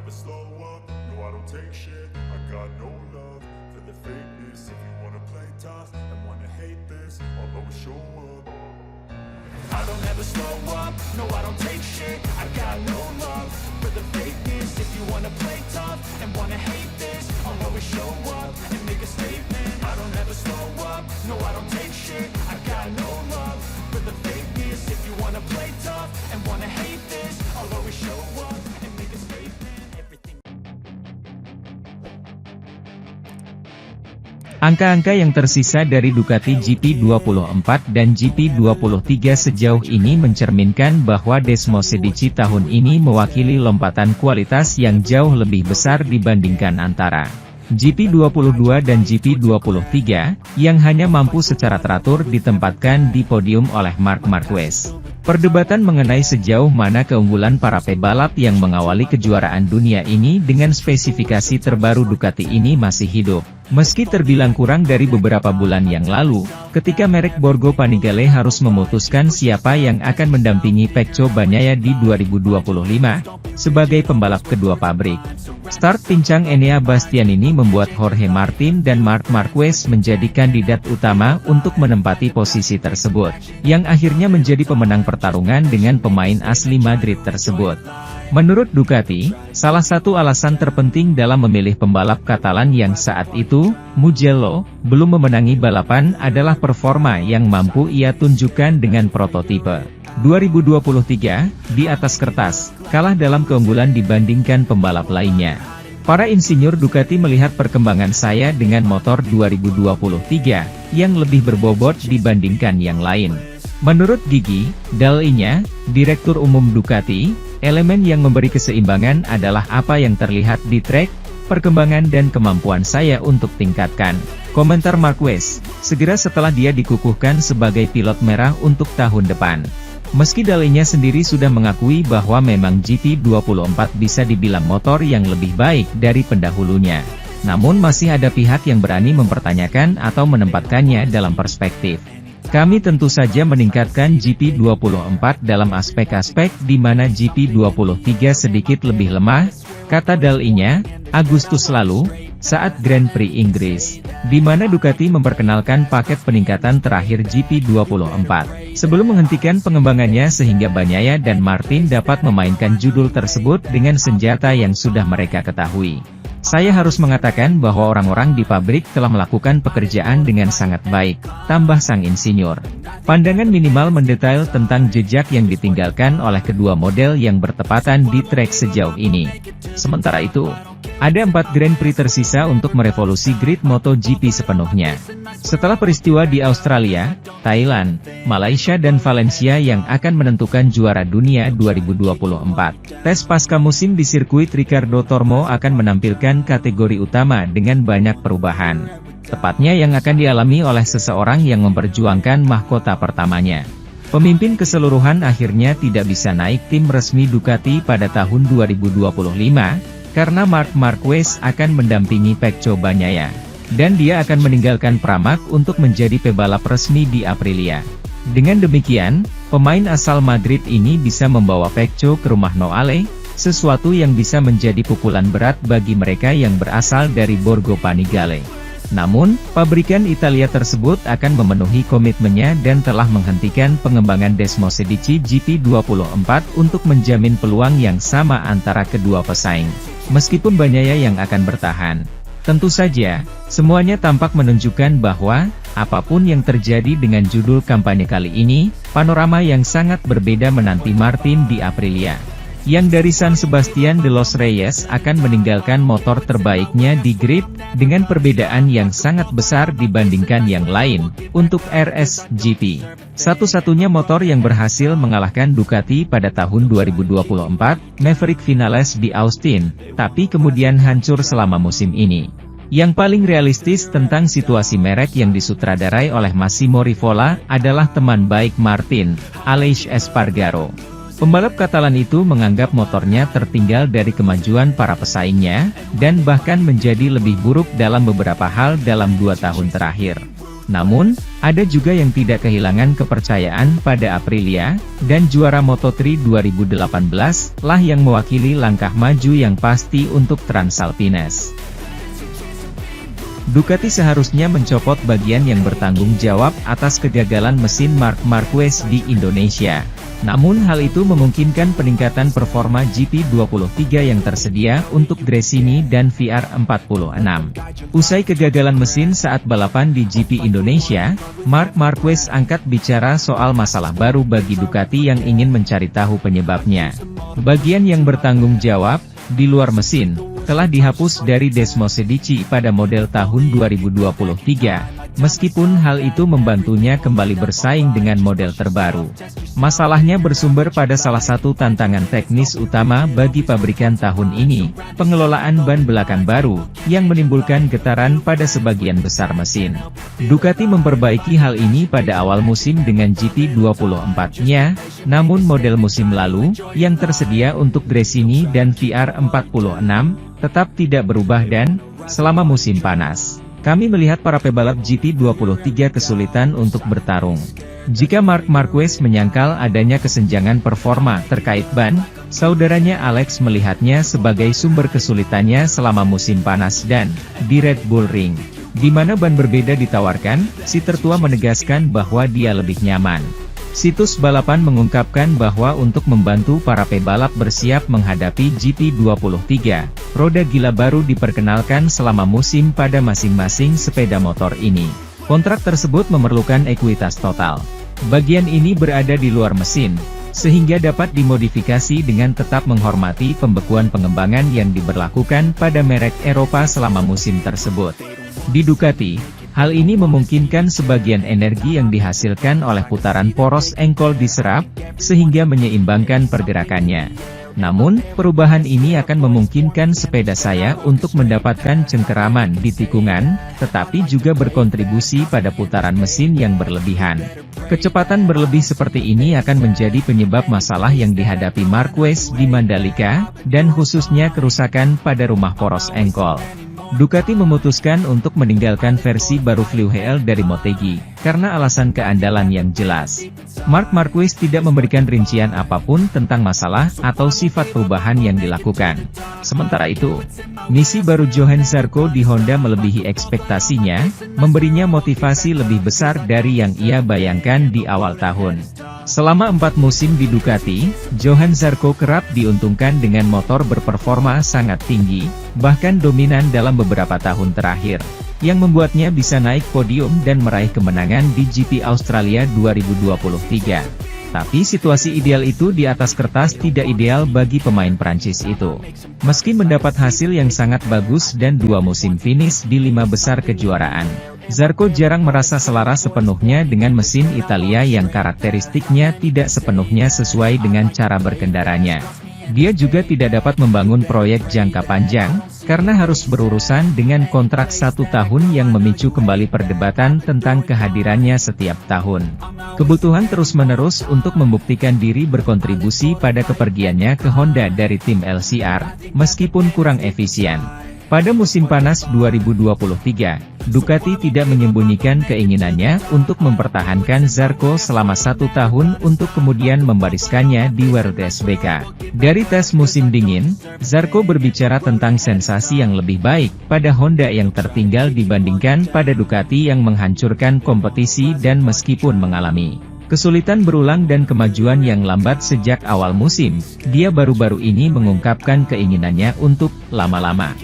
never slow up, no I don't take shit. I got no love for the fakeness. If you wanna play tough and wanna hate this, I'll always show up. I don't ever slow up, no I don't take shit. I got no love for the fakeness. If you wanna play tough and wanna hate this, I'll always show up and make a statement. I don't ever slow up, no I don't take shit. I got no love for the fakeness. If you wanna play tough and wanna hate this, I'll always show up and make a statement. Everything. Angka-angka yang tersisa dari Ducati GP24 dan GP23 sejauh ini mencerminkan bahwa Desmosedici tahun ini mewakili lompatan kualitas yang jauh lebih besar dibandingkan antara GP22 dan GP23, yang hanya mampu secara teratur ditempatkan di podium oleh Marc Marquez. Perdebatan mengenai sejauh mana keunggulan para pebalap yang mengawali kejuaraan dunia ini dengan spesifikasi terbaru Ducati ini masih hidup. Meski terbilang kurang dari beberapa bulan yang lalu, ketika merek Borgo Panigale harus memutuskan siapa yang akan mendampingi Pecco Bagnaia di 2025, sebagai pembalap kedua pabrik. Start pincang Enea Bastianini membuat Jorge Martin dan Marc Marquez menjadi kandidat utama untuk menempati posisi tersebut, yang akhirnya menjadi pemenang pertarungan dengan pemain asli Madrid tersebut. Menurut Ducati, salah satu alasan terpenting dalam memilih pembalap Katalan yang saat itu, Mugello, belum memenangi balapan adalah performa yang mampu ia tunjukkan dengan prototipe 2023, di atas kertas, kalah dalam keunggulan dibandingkan pembalap lainnya. Para insinyur Ducati melihat perkembangan saya dengan motor 2023, yang lebih berbobot dibandingkan yang lain. Menurut Gigi Dall'Igna, Direktur Umum Ducati, elemen yang memberi keseimbangan adalah apa yang terlihat di trek, perkembangan dan kemampuan saya untuk tingkatkan. Komentar Marquez, segera setelah dia dikukuhkan sebagai pilot merah untuk tahun depan. Meski Dall'Igna sendiri sudah mengakui bahwa memang GP24 bisa dibilang motor yang lebih baik dari pendahulunya. Namun masih ada pihak yang berani mempertanyakan atau menempatkannya dalam perspektif. Kami tentu saja meningkatkan GP24 dalam aspek-aspek di mana GP23 sedikit lebih lemah, kata Dall'Igna, Agustus lalu, saat Grand Prix Inggris, di mana Ducati memperkenalkan paket peningkatan terakhir GP24, sebelum menghentikan pengembangannya sehingga Bagnaia dan Martin dapat memainkan judul tersebut dengan senjata yang sudah mereka ketahui. Saya harus mengatakan bahwa orang-orang di pabrik telah melakukan pekerjaan dengan sangat baik, tambah sang insinyur. Pandangan minimal mendetail tentang jejak yang ditinggalkan oleh kedua model yang bertepatan di trek sejauh ini. Sementara itu, ada 4 Grand Prix tersisa untuk merevolusi grid MotoGP sepenuhnya. Setelah peristiwa di Australia, Thailand, Malaysia dan Valencia yang akan menentukan juara dunia 2024. Tes pasca musim di sirkuit Ricardo Tormo akan menampilkan kategori utama dengan banyak perubahan. Tepatnya yang akan dialami oleh seseorang yang memperjuangkan mahkota pertamanya. Pemimpin keseluruhan akhirnya tidak bisa naik tim resmi Ducati pada tahun 2025, karena Marc Marquez akan mendampingi Pecco Bagnaia. Dan dia akan meninggalkan Pramac untuk menjadi pebalap resmi di Aprilia. Dengan demikian, pemain asal Madrid ini bisa membawa Pecco ke rumah Noale, sesuatu yang bisa menjadi pukulan berat bagi mereka yang berasal dari Borgo Panigale. Namun, pabrikan Italia tersebut akan memenuhi komitmennya dan telah menghentikan pengembangan Desmosedici GP24 untuk menjamin peluang yang sama antara kedua pesaing. Meskipun Bagnaia yang akan bertahan. Tentu saja, semuanya tampak menunjukkan bahwa, apapun yang terjadi dengan judul kampanye kali ini, panorama yang sangat berbeda menanti Martin di Aprilia. Yang dari San Sebastian de los Reyes akan meninggalkan motor terbaiknya di grid, dengan perbedaan yang sangat besar dibandingkan yang lain, untuk RSGP. Satu-satunya motor yang berhasil mengalahkan Ducati pada tahun 2024, Maverick Vinales di Austin, tapi kemudian hancur selama musim ini. Yang paling realistis tentang situasi merek yang disutradarai oleh Massimo Rivola adalah teman baik Martin, Aleix Espargaro. Pembalap Katalan itu menganggap motornya tertinggal dari kemajuan para pesaingnya, dan bahkan menjadi lebih buruk dalam beberapa hal dalam 2 tahun terakhir. Namun, ada juga yang tidak kehilangan kepercayaan pada Aprilia, dan juara Moto3 2018 lah yang mewakili langkah maju yang pasti untuk Transalpines. Ducati seharusnya mencopot bagian yang bertanggung jawab atas kegagalan mesin Marc Marquez di Indonesia. Namun hal itu memungkinkan peningkatan performa GP23 yang tersedia untuk Gresini dan VR46. Usai kegagalan mesin saat balapan di GP Indonesia, Marc Marquez angkat bicara soal masalah baru bagi Ducati yang ingin mencari tahu penyebabnya. Bagian yang bertanggung jawab, di luar mesin, telah dihapus dari Desmosedici pada model tahun 2023. Meskipun hal itu membantunya kembali bersaing dengan model terbaru. Masalahnya bersumber pada salah satu tantangan teknis utama bagi pabrikan tahun ini, pengelolaan ban belakang baru, yang menimbulkan getaran pada sebagian besar mesin. Ducati memperbaiki hal ini pada awal musim dengan GP24-nya, namun model musim lalu, yang tersedia untuk Gresini dan VR46, tetap tidak berubah dan, selama musim panas, kami melihat para pebalap GP23 kesulitan untuk bertarung. Jika Marc Marquez menyangkal adanya kesenjangan performa terkait ban, saudaranya Alex melihatnya sebagai sumber kesulitannya selama musim panas dan di Red Bull Ring, di mana ban berbeda ditawarkan. Si tertua menegaskan bahwa dia lebih nyaman. Situs balapan mengungkapkan bahwa untuk membantu para pebalap bersiap menghadapi GP23, roda gila baru diperkenalkan selama musim pada masing-masing sepeda motor ini. Kontrak tersebut memerlukan ekuitas total. Bagian ini berada di luar mesin, sehingga dapat dimodifikasi dengan tetap menghormati pembekuan pengembangan yang diberlakukan pada merek Eropa selama musim tersebut. Di Ducati, hal ini memungkinkan sebagian energi yang dihasilkan oleh putaran poros engkol diserap, sehingga menyeimbangkan pergerakannya. Namun, perubahan ini akan memungkinkan sepeda saya untuk mendapatkan cengkeraman di tikungan, tetapi juga berkontribusi pada putaran mesin yang berlebihan. Kecepatan berlebih seperti ini akan menjadi penyebab masalah yang dihadapi Marquez di Mandalika, dan khususnya kerusakan pada rumah poros engkol. Ducati memutuskan untuk meninggalkan versi baru Fluid dari Motegi, karena alasan keandalan yang jelas. Marc Marquez tidak memberikan rincian apapun tentang masalah atau sifat perubahan yang dilakukan. Sementara itu, misi baru Johann Zarco di Honda melebihi ekspektasinya, memberinya motivasi lebih besar dari yang ia bayangkan di awal tahun. Selama 4 musim di Ducati, Johann Zarco kerap diuntungkan dengan motor berperforma sangat tinggi, bahkan dominan dalam beberapa tahun terakhir, yang membuatnya bisa naik podium dan meraih kemenangan di GP Australia 2023. Tapi situasi ideal itu di atas kertas tidak ideal bagi pemain Prancis itu. Meski mendapat hasil yang sangat bagus dan 2 musim finish di 5 besar kejuaraan, Zarco jarang merasa selaras sepenuhnya dengan mesin Italia yang karakteristiknya tidak sepenuhnya sesuai dengan cara berkendaranya. Dia juga tidak dapat membangun proyek jangka panjang, karena harus berurusan dengan kontrak 1 tahun yang memicu kembali perdebatan tentang kehadirannya setiap tahun. Kebutuhan terus-menerus untuk membuktikan diri berkontribusi pada kepergiannya ke Honda dari tim LCR, meskipun kurang efisien. Pada musim panas 2023, Ducati tidak menyembunyikan keinginannya untuk mempertahankan Zarco selama 1 tahun untuk kemudian membariskannya di WRC. Dari tes musim dingin, Zarco berbicara tentang sensasi yang lebih baik pada Honda yang tertinggal dibandingkan pada Ducati yang menghancurkan kompetisi dan meskipun mengalami kesulitan berulang dan kemajuan yang lambat sejak awal musim, dia baru-baru ini mengungkapkan keinginannya untuk lama-lama